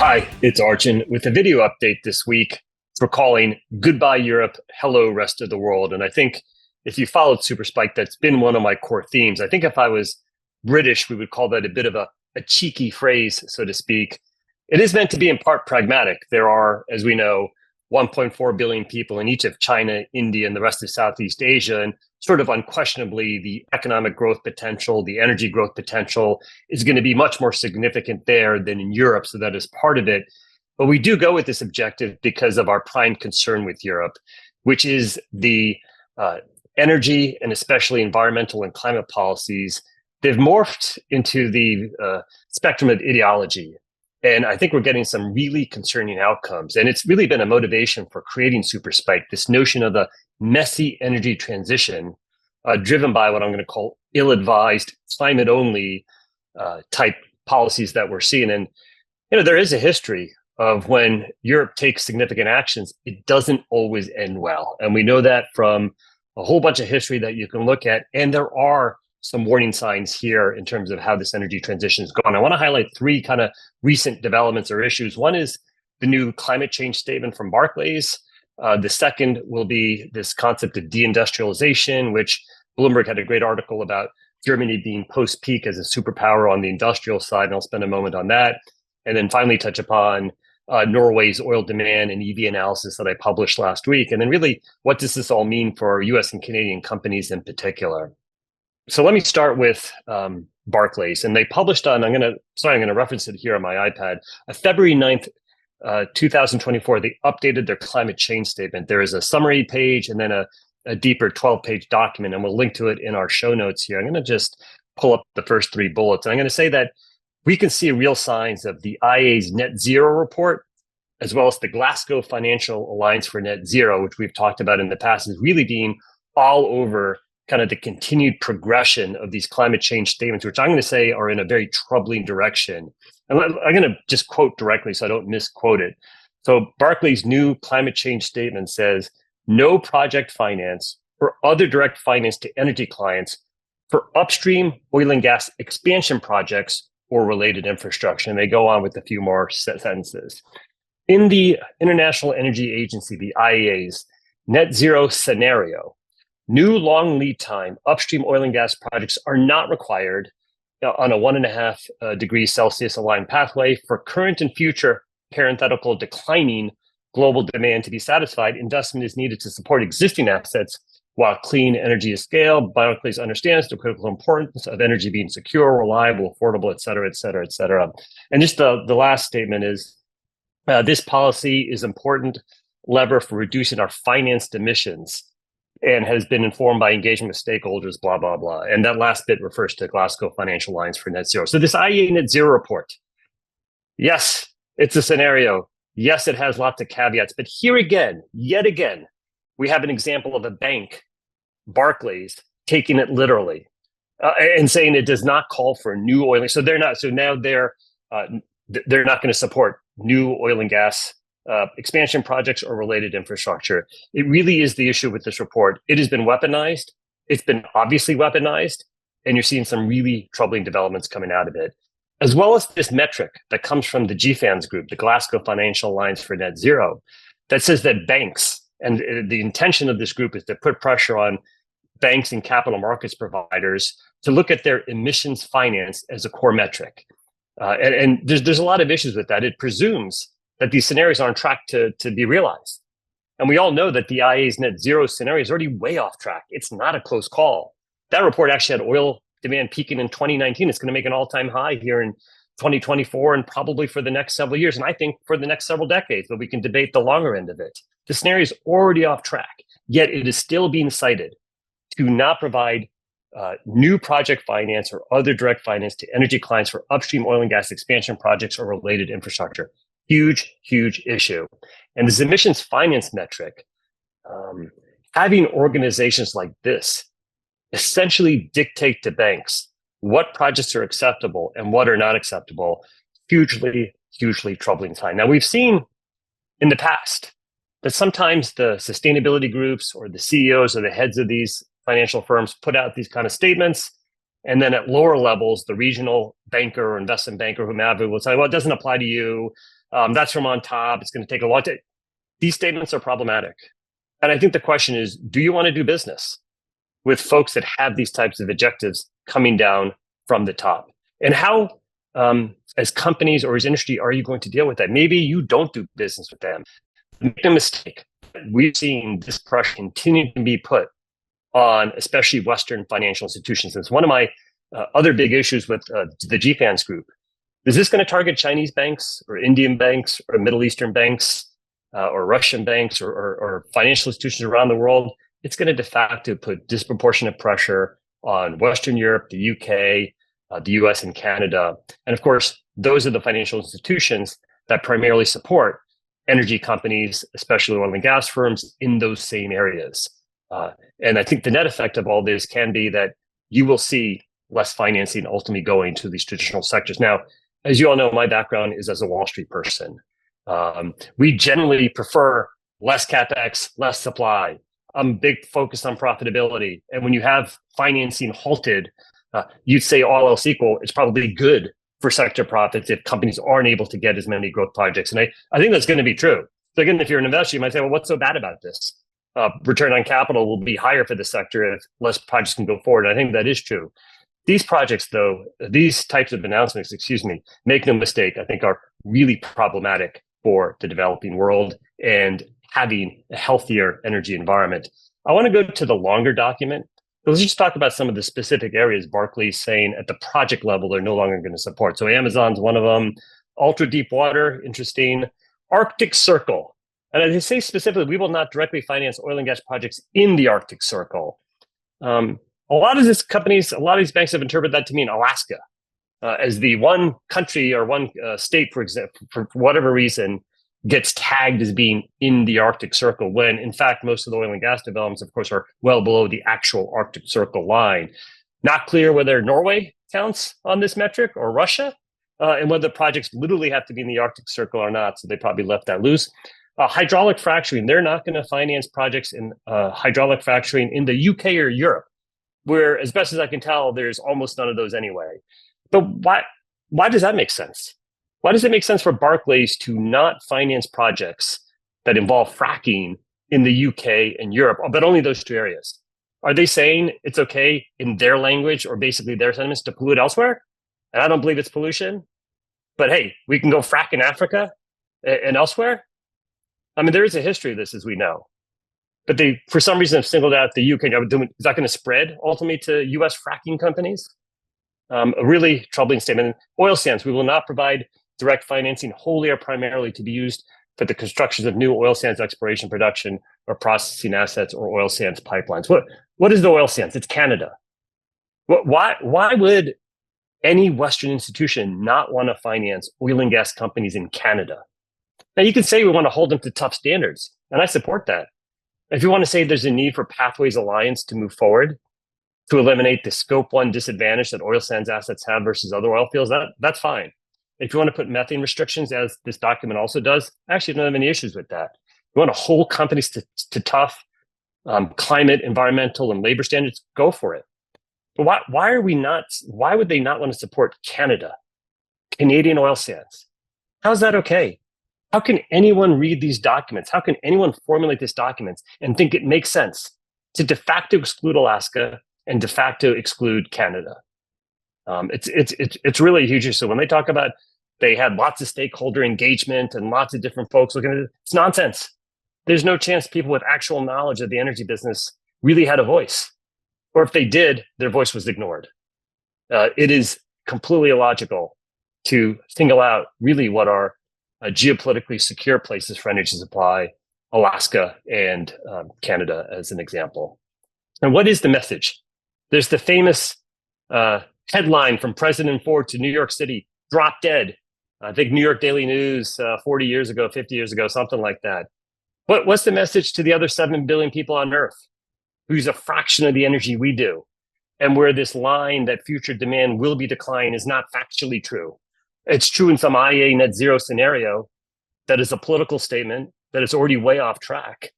Hi, it's Arjun with a video update this week for calling Goodbye Europe, Hello Rest of the World. And I think if you followed Super Spike, that's been one of my core themes. I think if I was British, we would call that a bit of a cheeky phrase, so to speak. It is meant to be in part pragmatic. There are, as we know, 1.4 billion people in each of China, India, and the rest of Southeast Asia. And sort of unquestionably, the economic growth potential, the energy growth potential is going to be much more significant there than in Europe. So that is part of it. But we do go with this objective because of our prime concern with Europe, which is the energy and especially environmental and climate policies. They've morphed into the spectrum of ideology. And I think we're getting some really concerning outcomes. And it's really been a motivation for creating Super Spike, this notion of a messy energy transition driven by what I'm going to call ill-advised, climate-only type policies that we're seeing. And there is a history of when Europe takes significant actions, it doesn't always end well. And we know that from a whole bunch of history that you can look at. And there are some warning signs here in terms of how this energy transition is going. I want to highlight three kind of recent developments or issues. One is the new climate change statement from Barclays. The second will be this concept of de-industrialization, which Bloomberg had a great article about Germany being post-peak as a superpower on the industrial side, and I'll spend a moment on that. And then finally touch upon Norway's oil demand and EV analysis that I published last week. And then really, what does this all mean for US and Canadian companies in particular? So let me start with Barclays. And they published on, I'm going to reference it here on my iPad, February 9th, 2024, they updated their climate change statement. There is a summary page and then a deeper 12-page document, and we'll link to it in our show notes here. I'm going to just pull up the first three bullets. And I'm going to say that we can see real signs of the IEA's net zero report, as well as the Glasgow Financial Alliance for Net Zero, which we've talked about in the past, is really being all over kind of the continued progression of these climate change statements, which I'm going to say are in a very troubling direction. And I'm going to just quote directly so I don't misquote it. So Barclays' new climate change statement says, no project finance or other direct finance to energy clients for upstream oil and gas expansion projects or related infrastructure. And they go on with a few more sentences. In the International Energy Agency, the IEA's net zero scenario, new long lead time upstream oil and gas projects are not required on a 1.5 degrees Celsius aligned pathway for current and future parenthetical declining global demand to be satisfied. Investment is needed to support existing assets while clean energy is scaled. Barclays understands the critical importance of energy being secure, reliable, affordable, et cetera, et cetera, et cetera. And just the last statement is, this policy is important lever for reducing our financed emissions and has been informed by engagement with stakeholders, blah, blah, blah. And that last bit refers to Glasgow Financial Alliance for Net Zero. So this IEA Net Zero report, yes, it's a scenario. Yes, it has lots of caveats. But here again, yet again, we have an example of a bank, Barclays, taking it literally and saying it does not call for new oil. So they're not. So now they're not going to support new oil and gas expansion projects or related infrastructure. It really is the issue with this report. It has been weaponized. It's been obviously weaponized, and you're seeing some really troubling developments coming out of it, as well as this metric that comes from the GFANZ group, the Glasgow Financial Alliance for Net Zero, that says that banks, and the intention of this group is to put pressure on banks and capital markets providers to look at their emissions finance as a core metric. And there's a lot of issues with that. It presumes that these scenarios are on track to be realized. And we all know that the IEA's net zero scenario is already way off track. It's not a close call. That report actually had oil demand peaking in 2019. It's going to make an all-time high here in 2024 and probably for the next several years. And I think for the next several decades, but we can debate the longer end of it. The scenario is already off track, yet it is still being cited to not provide new project finance or other direct finance to energy clients for upstream oil and gas expansion projects or related infrastructure. Huge, huge issue. And this emissions finance metric, having organizations like this essentially dictate to banks what projects are acceptable and what are not acceptable, hugely, hugely troubling sign. Now, we've seen in the past that sometimes the sustainability groups or the CEOs or the heads of these financial firms put out these kind of statements. And then at lower levels, the regional banker or investment banker, whomever, will say, well, it doesn't apply to you. That's from on top. It's going to take a long time. These statements are problematic. And I think the question is, do you want to do business with folks that have these types of objectives coming down from the top? And how, as companies or as industry, are you going to deal with that? Maybe you don't do business with them. Make no mistake. We've seen this pressure continue to be put on especially Western financial institutions. It's one of my other big issues with the GFANS group. Is this going to target Chinese banks or Indian banks or Middle Eastern banks or Russian banks or financial institutions around the world? It's going to de facto put disproportionate pressure on Western Europe, the UK, the US, and Canada. And of course, those are the financial institutions that primarily support energy companies, especially oil and gas firms, in those same areas. And I think the net effect of all this can be that you will see less financing ultimately going to these traditional sectors. Now, as you all know, my background is as a Wall Street person. We generally prefer less CapEx, less supply. I'm big focused on profitability. And when you have financing halted, you'd say all else equal, it's probably good for sector profits if companies aren't able to get as many growth projects. And I think that's going to be true. So again, if you're an investor, you might say, well, what's so bad about this? Return on capital will be higher for the sector if less projects can go forward. I think that is true. These projects, though, these types of announcements, make no mistake, I think are really problematic for the developing world and having a healthier energy environment. I want to go to the longer document. Let's just talk about some of the specific areas Barclay's saying at the project level they're no longer going to support. So Amazon's one of them. Ultra deep water, interesting. Arctic Circle. And as they say specifically, we will not directly finance oil and gas projects in the Arctic Circle. A lot of these banks have interpreted that to mean Alaska as the one country or one state, for example, for whatever reason, gets tagged as being in the Arctic Circle, when in fact, most of the oil and gas developments, of course, are well below the actual Arctic Circle line. Not clear whether Norway counts on this metric or Russia, and whether projects literally have to be in the Arctic Circle or not. So they probably left that loose. Hydraulic fracturing, they're not going to finance projects in hydraulic fracturing in the UK or Europe, where, as best as I can tell, there's almost none of those anyway. But why does that make sense? Why does it make sense for Barclays to not finance projects that involve fracking in the UK and Europe, but only those two areas? Are they saying it's okay in their language or basically their sentiments to pollute elsewhere? And I don't believe it's pollution. But hey, we can go frack in Africa and elsewhere. I mean, there is a history of this, as we know. But they, for some reason, have singled out the UK. Is that going to spread ultimately to US fracking companies? A really troubling statement. Oil sands, we will not provide direct financing wholly or primarily to be used for the construction of new oil sands exploration, production, or processing assets or oil sands pipelines. What is the oil sands? It's Canada. Why would any Western institution not want to finance oil and gas companies in Canada? Now, you can say we want to hold them to tough standards, and I support that. If you want to say there's a need for Pathways Alliance to move forward to eliminate the scope one disadvantage that oil sands assets have versus other oil fields, that's fine. If you want to put methane restrictions, as this document also does, I actually don't have any issues with that. You want to hold companies to tough climate, environmental, and labor standards, go for it. But why would they not want to support Canada, Canadian oil sands? How's that okay? How can anyone read these documents? How can anyone formulate these documents and think it makes sense to de facto exclude Alaska and de facto exclude Canada? It's really a huge issue. So when they talk about they had lots of stakeholder engagement and lots of different folks looking at it, it's nonsense. There's no chance people with actual knowledge of the energy business really had a voice. Or if they did, their voice was ignored. It is completely illogical to single out really what are geopolitically secure places for energy supply, Alaska and Canada as an example. And what is the message? There's the famous headline from President Ford to New York City, drop dead. I think New York Daily News 40 years ago, 50 years ago, something like that. What's the message to the other 7 billion people on Earth who use a fraction of the energy we do, and where this line that future demand will be declining is not factually true? It's true in some IEA net zero scenario that is a political statement that is already way off track,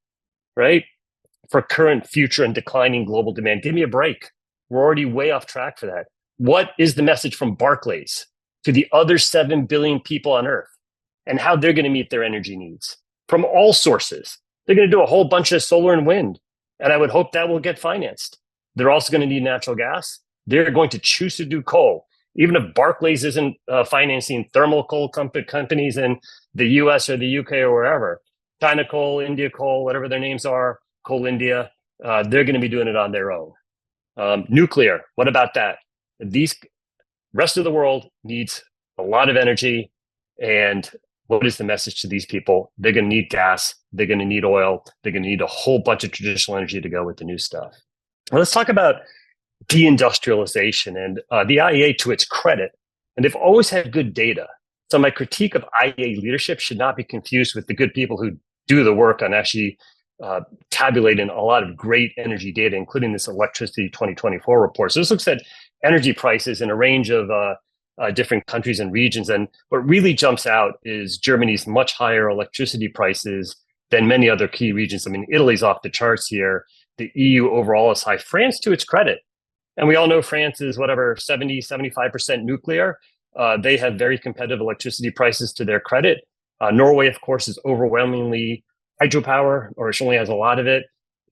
right? For current, future, and declining global demand. Give me a break. We're already way off track for that. What is the message from Barclays to the other 7 billion people on Earth? and how they're going to meet their energy needs from all sources. They're going to do a whole bunch of solar and wind, and I would hope that will get financed. They're also going to need natural gas. They're going to choose to do coal. Even if Barclays isn't financing thermal coal companies in the US or the UK or wherever, China Coal, India Coal, whatever their names are, Coal India, they're going to be doing it on their own. Nuclear, what about that? These rest of the world needs a lot of energy. And what is the message to these people? They're going to need gas. They're going to need oil. They're going to need a whole bunch of traditional energy to go with the new stuff. Well, let's talk about de-industrialization and the IEA, to its credit, and they've always had good data. So my critique of IEA leadership should not be confused with the good people who do the work on actually tabulating a lot of great energy data, including this Electricity 2024 report. So this looks at energy prices in a range of different countries and regions. And what really jumps out is Germany's much higher electricity prices than many other key regions. I mean, Italy's off the charts here. The EU overall is high. France, to its credit, and we all know France is whatever, 70, 75% nuclear. They have very competitive electricity prices to their credit. Norway, of course, is overwhelmingly hydropower, or it only has a lot of it.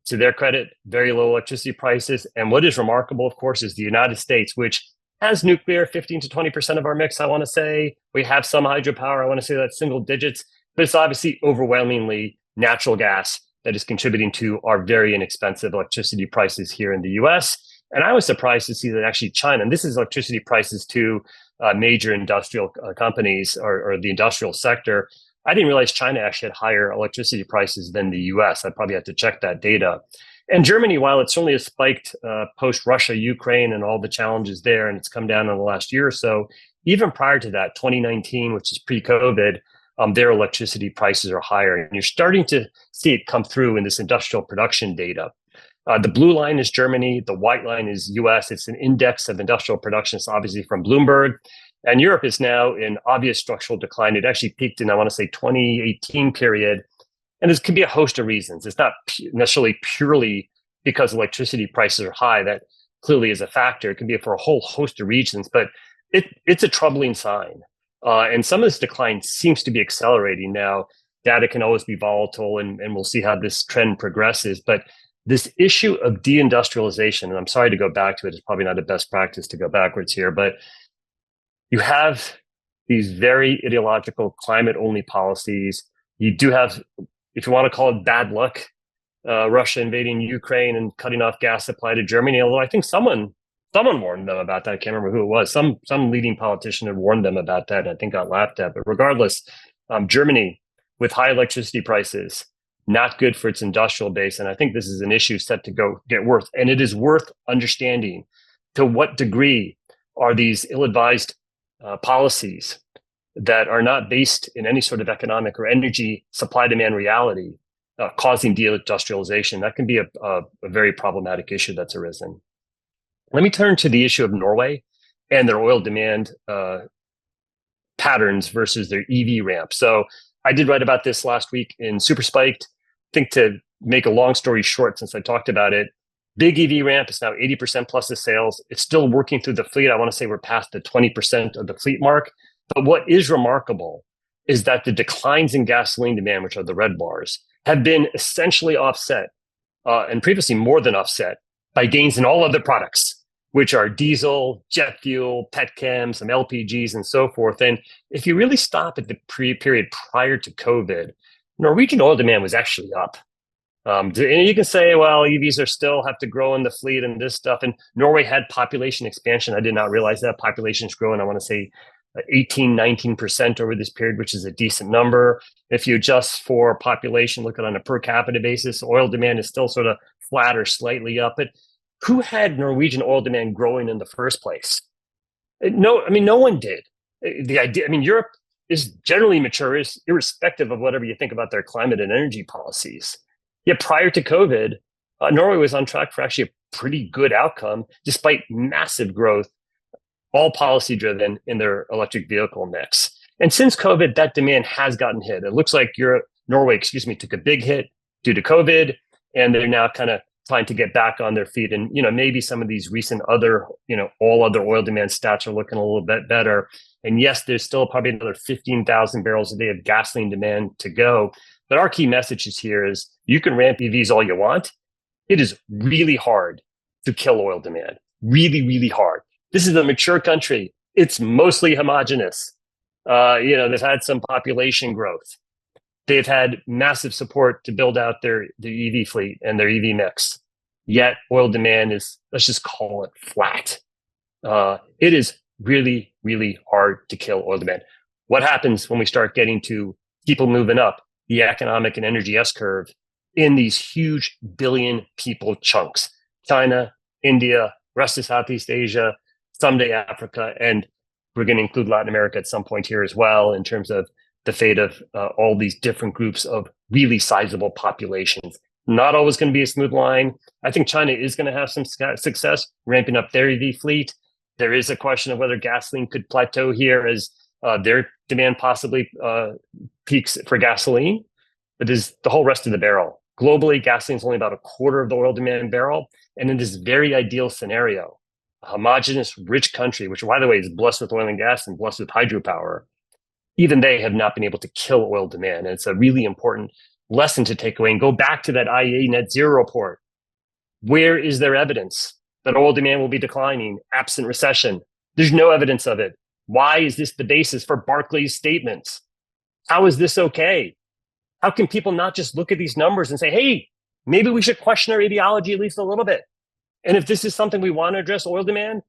To their credit, very low electricity prices. And what is remarkable, of course, is the United States, which has nuclear, 15 to 20% of our mix, I want to say. We have some hydropower, I want to say that's single digits, but it's obviously overwhelmingly natural gas that is contributing to our very inexpensive electricity prices here in the US. And I was surprised to see that actually China, and this is electricity prices to major industrial companies or the industrial sector. I didn't realize China actually had higher electricity prices than the US. I probably had to check that data. And Germany, while it certainly has spiked post-Russia, Ukraine, and all the challenges there, and it's come down in the last year or so, even prior to that, 2019, which is pre-COVID, their electricity prices are higher. And you're starting to see it come through in this industrial production data. The blue line is Germany. The white line is US. It's an index of industrial production. It's obviously from Bloomberg. And Europe is now in obvious structural decline. It actually peaked in, I want to say, 2018 period. And this could be a host of reasons. It's not necessarily purely because electricity prices are high. That clearly is a factor. It can be for a whole host of reasons, but it's a troubling sign. And some of this decline seems to be accelerating now. Data can always be volatile, and we'll see how this trend progresses. But this issue of deindustrialization, and I'm sorry to go back to it, it's probably not a best practice to go backwards here, but you have these very ideological climate-only policies. You do have, if you want to call it bad luck, Russia invading Ukraine and cutting off gas supply to Germany, although I think someone warned them about that. I can't remember who it was. Some leading politician had warned them about that, and I think got laughed at. But regardless, Germany with high electricity prices, not good for its industrial base. And I think this is an issue set to go get worse. And it is worth understanding to what degree are these ill-advised policies that are not based in any sort of economic or energy supply-demand reality causing deindustrialization. That can be a very problematic issue that's arisen. Let me turn to the issue of Norway and their oil demand patterns versus their EV ramp. So I did write about this last week in Super Spiked. I think to make a long story short, since I talked about it, big EV ramp is now 80% plus of sales. It's still working through the fleet. I want to say we're past the 20% of the fleet mark. But what is remarkable is that the declines in gasoline demand, which are the red bars, have been essentially offset, and previously more than offset, by gains in all other products, which are diesel, jet fuel, petchem, some LPGs, and so forth. And if you really stop at the period prior to COVID, Norwegian oil demand was actually up. And you can say, well, EVs are still have to grow in the fleet and this stuff. And Norway had population expansion. I did not realize that population is growing, I want to say 18, 19% over this period, which is a decent number. If you adjust for population, look at it on a per capita basis, oil demand is still sort of flat or slightly up. But who had Norwegian oil demand growing in the first place? No one did. The idea, Europe is generally mature, irrespective of whatever you think about their climate and energy policies. Yet prior to COVID, Norway was on track for actually a pretty good outcome, despite massive growth, all policy driven in their electric vehicle mix. And since COVID, that demand has gotten hit. It looks like Norway took a big hit due to COVID, and they're now kind of trying to get back on their feet. And, maybe some of these recent other, all other oil demand stats are looking a little bit better. And yes, there's still probably another 15,000 barrels a day of gasoline demand to go. But our key message is here is you can ramp EVs all you want. It is really hard to kill oil demand. Really, really hard. This is a mature country. It's mostly homogenous. They've had some population growth. They've had massive support to build out their EV fleet and their EV mix. Yet oil demand is, let's just call it flat. It is really, really hard to kill oil demand. What happens when we start getting to people moving up the economic and energy S-curve in these huge billion people chunks? China, India, rest of Southeast Asia, someday Africa, and we're going to include Latin America at some point here as well in terms of the fate of all these different groups of really sizable populations. Not always going to be a smooth line. I think China is going to have some success ramping up their EV fleet. There is a question of whether gasoline could plateau here as their demand possibly peaks for gasoline. But there's the whole rest of the barrel. Globally, gasoline is only about a quarter of the oil demand barrel. And in this very ideal scenario, a homogeneous, rich country, which, by the way, is blessed with oil and gas and blessed with hydropower, even they have not been able to kill oil demand. And it's a really important lesson to take away and go back to that IEA net zero report. Where is there evidence that oil demand will be declining absent recession? There's no evidence of it. Why is this the basis for Barclay's statements? How is this okay? How can people not just look at these numbers and say, hey, maybe we should question our ideology at least a little bit? And if this is something we want to address oil demand,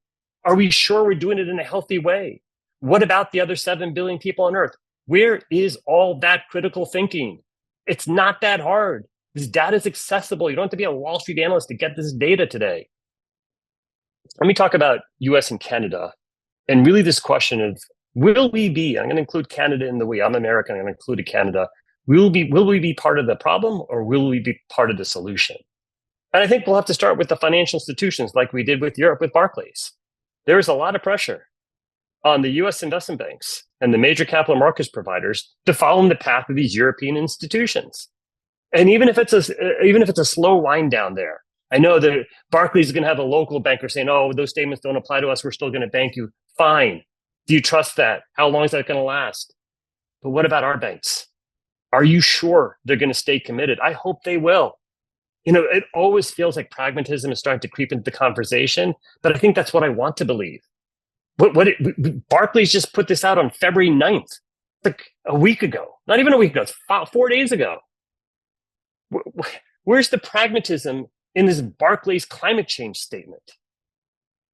are we sure we're doing it in a healthy way? What about the other 7 billion people on Earth? Where is all that critical thinking? It's not that hard. This data is accessible. You don't have to be a Wall Street analyst to get this data today. Let me talk about US and Canada. And really this question of, will we be, I'm going to include Canada in the we, I'm American, I'm going to include Canada. Will we be part of the problem or will we be part of the solution? And I think we'll have to start with the financial institutions like we did with Europe with Barclays. There is a lot of pressure on the US investment banks and the major capital markets providers to follow in the path of these European institutions. And even if it's a slow wind down there, I know that Barclays is going to have a local banker saying, oh, those statements don't apply to us. We're still going to bank you. Fine. Do you trust that? How long is that going to last? But what about our banks? Are you sure they're going to stay committed? I hope they will. It always feels like pragmatism is starting to creep into the conversation, but I think that's what I want to believe. Barclays just put this out on February 9th, like a week ago, not even a week ago, it's 4 days ago. Where's the pragmatism in this Barclays climate change statement?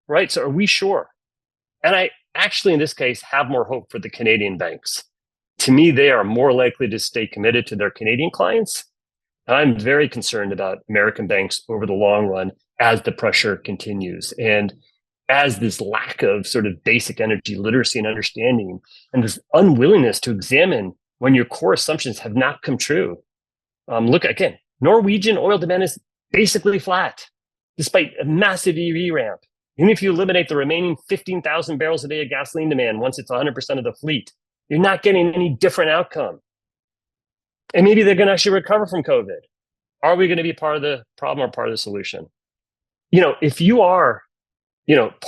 Right? So are we sure? And I actually, in this case, have more hope for the Canadian banks. To me, they are more likely to stay committed to their Canadian clients. And I'm very concerned about American banks over the long run as the pressure continues. And as this lack of sort of basic energy literacy and understanding and this unwillingness to examine when your core assumptions have not come true. Look, again, Norwegian oil demand is basically flat, despite a massive EV ramp. Even if you eliminate the remaining 15,000 barrels a day of gasoline demand once it's 100% of the fleet, you're not getting any different outcome. And maybe they're going to actually recover from COVID. Are we going to be part of the problem or part of the solution? If you are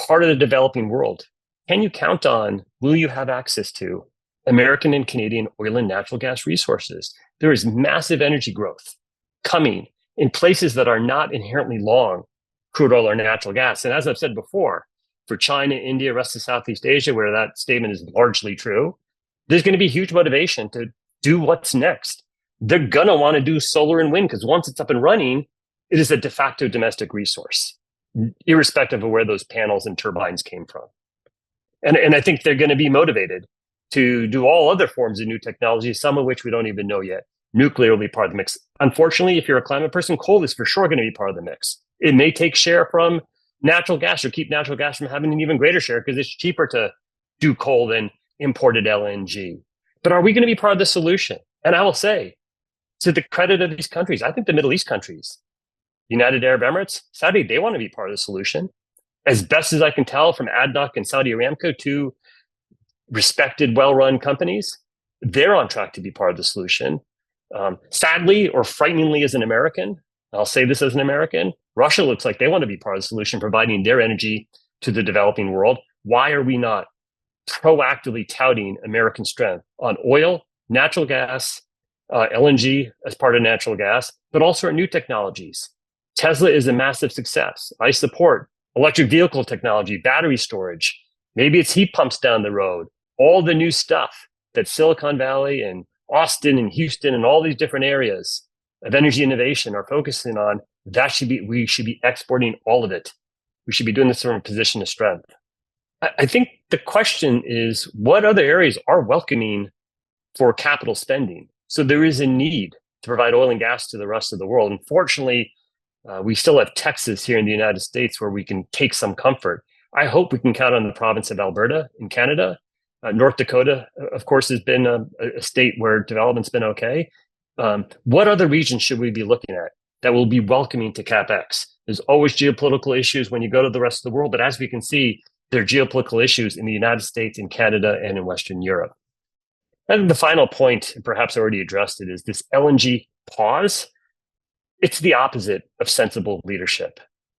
part of the developing world, can you count on, will you have access to American and Canadian oil and natural gas resources? There is massive energy growth coming in places that are not inherently long crude oil or natural gas. And as I've said before, for China, India, rest of Southeast Asia, where that statement is largely true, there's going to be huge motivation to do what's next. They're going to want to do solar and wind because once it's up and running, it is a de facto domestic resource, irrespective of where those panels and turbines came from. And I think they're going to be motivated to do all other forms of new technology, some of which we don't even know yet. Nuclear will be part of the mix. Unfortunately, if you're a climate person, coal is for sure going to be part of the mix. It may take share from natural gas or keep natural gas from having an even greater share because it's cheaper to do coal than imported LNG. But are we going to be part of the solution? And I will say, to the credit of these countries, I think the Middle East countries, United Arab Emirates, Saudi, they want to be part of the solution. As best as I can tell from ADNOC and Saudi Aramco, two respected, well-run companies, they're on track to be part of the solution. Sadly or frighteningly as an American, I'll say this as an American, Russia looks like they want to be part of the solution, providing their energy to the developing world. Why are we not proactively touting American strength on oil, natural gas, LNG as part of natural gas, but also our new technologies? Tesla is a massive success. I support electric vehicle technology, battery storage. Maybe it's heat pumps down the road. All the new stuff that Silicon Valley and Austin and Houston and all these different areas of energy innovation are focusing on, we should be exporting all of it. We should be doing this from a position of strength. I think the question is, what other areas are welcoming for capital spending? So there is a need to provide oil and gas to the rest of the world. Unfortunately, we still have Texas here in the United States where we can take some comfort. I hope we can count on the province of Alberta in Canada. North Dakota, of course, has been a state where development's been okay. What other regions should we be looking at that will be welcoming to CapEx? There's always geopolitical issues when you go to the rest of the world, but as we can see, there are geopolitical issues in the United States, in Canada, and in Western Europe. And the final point, and perhaps I already addressed it, is this LNG pause. It's the opposite of sensible leadership.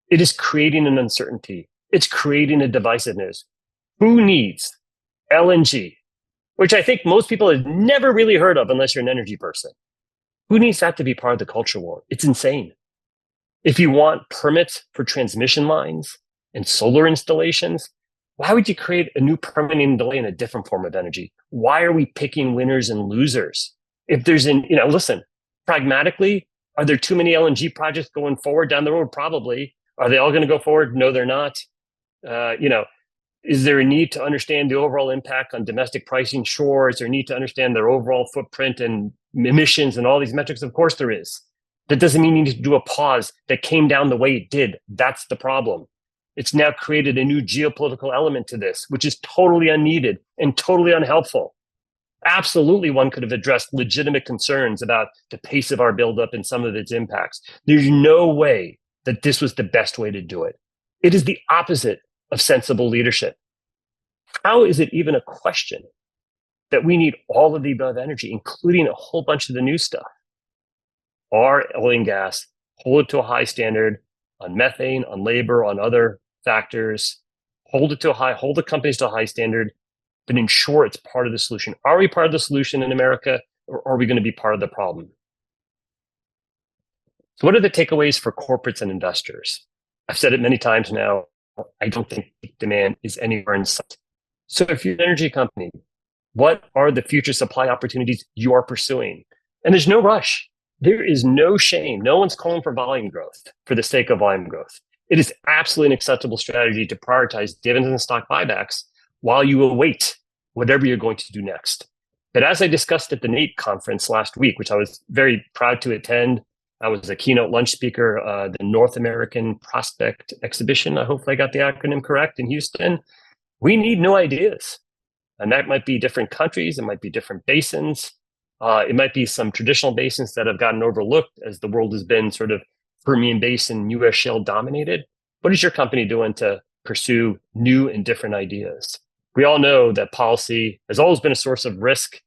It is creating an uncertainty. It's creating a divisiveness. Who needs LNG, which I think most people have never really heard of unless you're an energy person? Who needs that to be part of the culture war? It's insane. If you want permits for transmission lines and solar installations, why would you create a new permitting delay in a different form of energy? Why are we picking winners and losers? If there's listen, pragmatically, are there too many LNG projects going forward down the road? Probably. Are they all going to go forward? No, they're not. Is there a need to understand the overall impact on domestic pricing? Sure. Is there a need to understand their overall footprint and emissions and all these metrics? Of course there is. That doesn't mean you need to do a pause that came down the way it did. That's the problem. It's now created a new geopolitical element to this, which is totally unneeded and totally unhelpful. Absolutely, one could have addressed legitimate concerns about the pace of our buildup and some of its impacts. There's no way that this was the best way to do it. It is the opposite of sensible leadership. How is it even a question that we need all of the above energy, including a whole bunch of the new stuff? Our oil and gas, hold it to a high standard on methane, on labor, on other factors, hold the companies to a high standard, but ensure it's part of the solution. Are we part of the solution in America, or are we going to be part of the problem? So what are the takeaways for corporates and investors? I've said it many times now. I don't think peak demand is anywhere in sight. So if you're an energy company, what are the future supply opportunities you are pursuing? And there's no rush. There is no shame. No one's calling for volume growth for the sake of volume growth. It is absolutely an acceptable strategy to prioritize dividends and stock buybacks while you await whatever you're going to do next. But as I discussed at the NATE conference last week, which I was very proud to attend, I was a keynote lunch speaker, the North American Prospect Exhibition. I hope I got the acronym correct, in Houston. We need new ideas. And that might be different countries. It might be different basins. It might be some traditional basins that have gotten overlooked as the world has been sort of Permian Basin, US shale dominated. What is your company doing to pursue new and different ideas? We all know that policy has always been a source of risk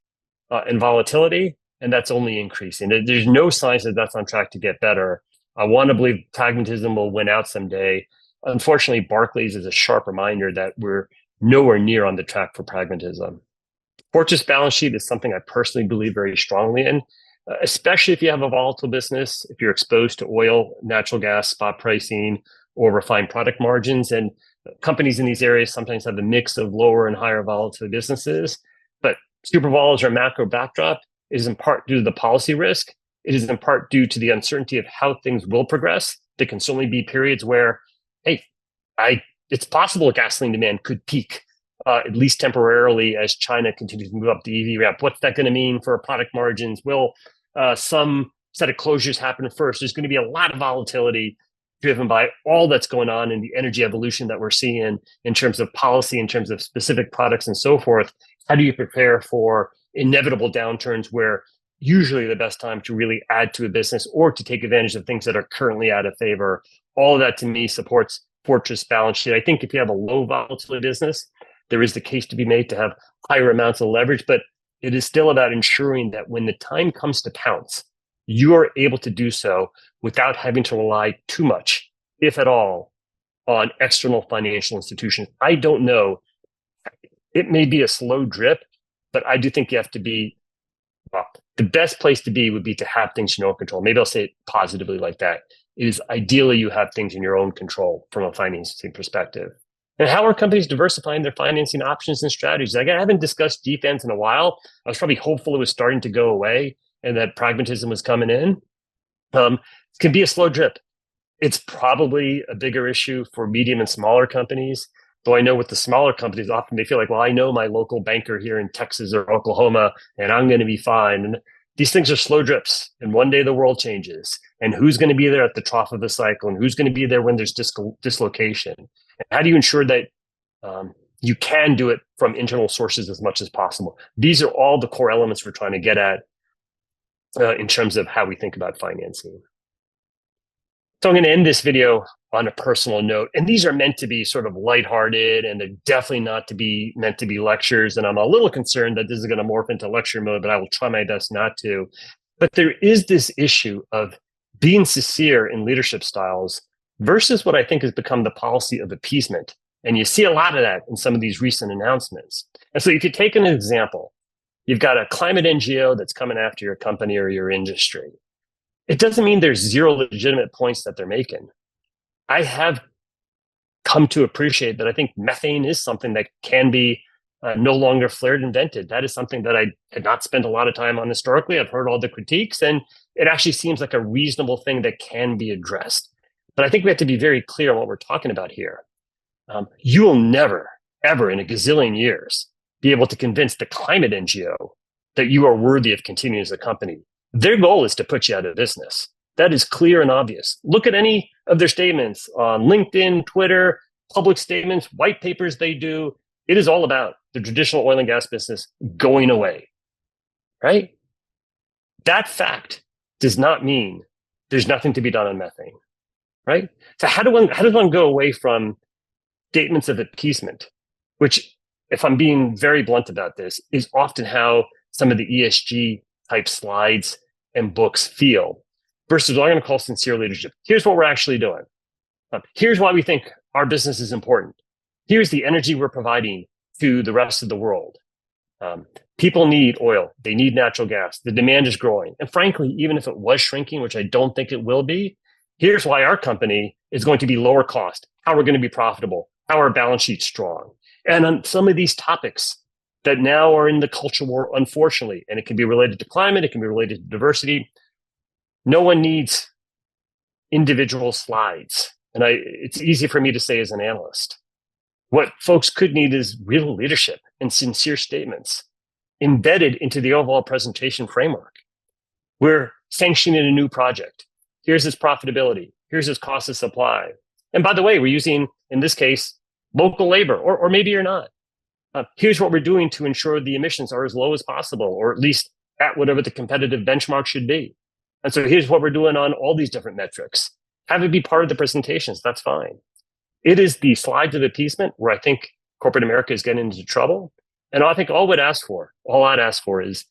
and volatility, and that's only increasing. There's no signs that that's on track to get better. I want to believe pragmatism will win out someday. Unfortunately, Barclays is a sharp reminder that we're nowhere near on the track for pragmatism. Fortress balance sheet is something I personally believe very strongly in, especially if you have a volatile business, if you're exposed to oil, natural gas, spot pricing, or refined product margins. And companies in these areas sometimes have a mix of lower and higher volatility businesses. But super vol is our macro backdrop. It is in part due to the policy risk. It is in part due to the uncertainty of how things will progress. There can certainly be periods where, hey, it's possible gasoline demand could peak, at least temporarily, as China continues to move up the EV ramp. What's that going to mean for product margins? Will some set of closures happen first? There's going to be a lot of volatility driven by all that's going on in the energy evolution that we're seeing in terms of policy, in terms of specific products and so forth. How do you prepare for inevitable downturns where usually the best time to really add to a business or to take advantage of things that are currently out of favor? All of that to me supports fortress balance sheet. I think if you have a low volatility business, there is the case to be made to have higher amounts of leverage, but it is still about ensuring that when the time comes to pounce, you are able to do so without having to rely too much if at all, on external financial institutions? I don't know. It may be a slow drip, but I do think you have to be, well, the best place to be would be to have things in your own control. Maybe I'll say it positively like that. It is ideally you have things in your own control from a financing perspective. And how are companies diversifying their financing options and strategies? Like, I haven't discussed defense in a while. I was probably hopeful it was starting to go away and that pragmatism was coming in. It can be a slow drip. It's probably a bigger issue for medium and smaller companies. Though I know with the smaller companies, often they feel like, well, I know my local banker here in Texas or Oklahoma, and I'm going to be fine. And these things are slow drips. And one day the world changes. And who's going to be there at the trough of the cycle? And who's going to be there when there's dislocation? And how do you ensure that you can do it from internal sources as much as possible? These are all the core elements we're trying to get at in terms of how we think about financing. So I'm going to end this video on a personal note, and these are meant to be sort of lighthearted, and they're definitely not to be meant to be lectures. And I'm a little concerned that this is going to morph into lecture mode, but I will try my best not to. But there is this issue of being sincere in leadership styles versus what I think has become the policy of appeasement. And you see a lot of that in some of these recent announcements. And so if you take an example, you've got a climate NGO that's coming after your company or your industry. It doesn't mean there's zero legitimate points that they're making. I have come to appreciate that I think methane is something that can be no longer flared and vented. That is something that I had not spent a lot of time on historically. I've heard all the critiques, and it actually seems like a reasonable thing that can be addressed. But I think we have to be very clear on what we're talking about here. You will never, ever in a gazillion years be able to convince the climate NGO that you are worthy of continuing as a company. Their goal is to put you out of business. That is clear and obvious. Look at any of their statements on LinkedIn, Twitter, public statements, white papers they do. It is all about the traditional oil and gas business going away, right? That fact does not mean there's nothing to be done on methane, right? So how does one go away from statements of appeasement, which, if I'm being very blunt about this, is often how some of the ESG type slides and books feel, versus what I'm going to call sincere leadership. Here's what we're actually doing. Here's why we think our business is important. Here's the energy we're providing to the rest of the world. People need oil. They need natural gas. The demand is growing. And frankly, even if it was shrinking, which I don't think it will be, here's why our company is going to be lower cost, how we're going to be profitable, how our balance sheet's strong. And on some of these topics that now are in the culture war, unfortunately, and it can be related to climate, it can be related to diversity, no one needs individual slides. And it's easy for me to say as an analyst. What folks could need is real leadership and sincere statements embedded into the overall presentation framework. We're sanctioning a new project. Here's its profitability. Here's its cost of supply. And by the way, we're using, in this case, local labor, or maybe you're not. Here's what we're doing to ensure the emissions are as low as possible, or at least at whatever the competitive benchmark should be. And so here's what we're doing on all these different metrics. Have it be part of the presentations. That's fine. It is the slides of appeasement where I think corporate America is getting into trouble. And I think all I'd ask for is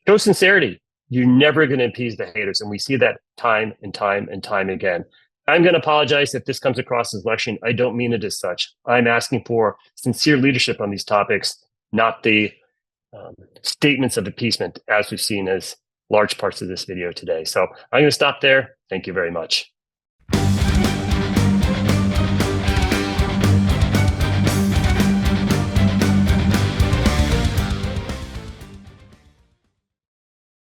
show sincerity. You're never going to appease the haters. And we see that time and time and time again. I'm going to apologize if this comes across as lecturing. I don't mean it as such. I'm asking for sincere leadership on these topics, not the statements of appeasement as we've seen as large parts of this video today. So I'm going to stop there. Thank you very much.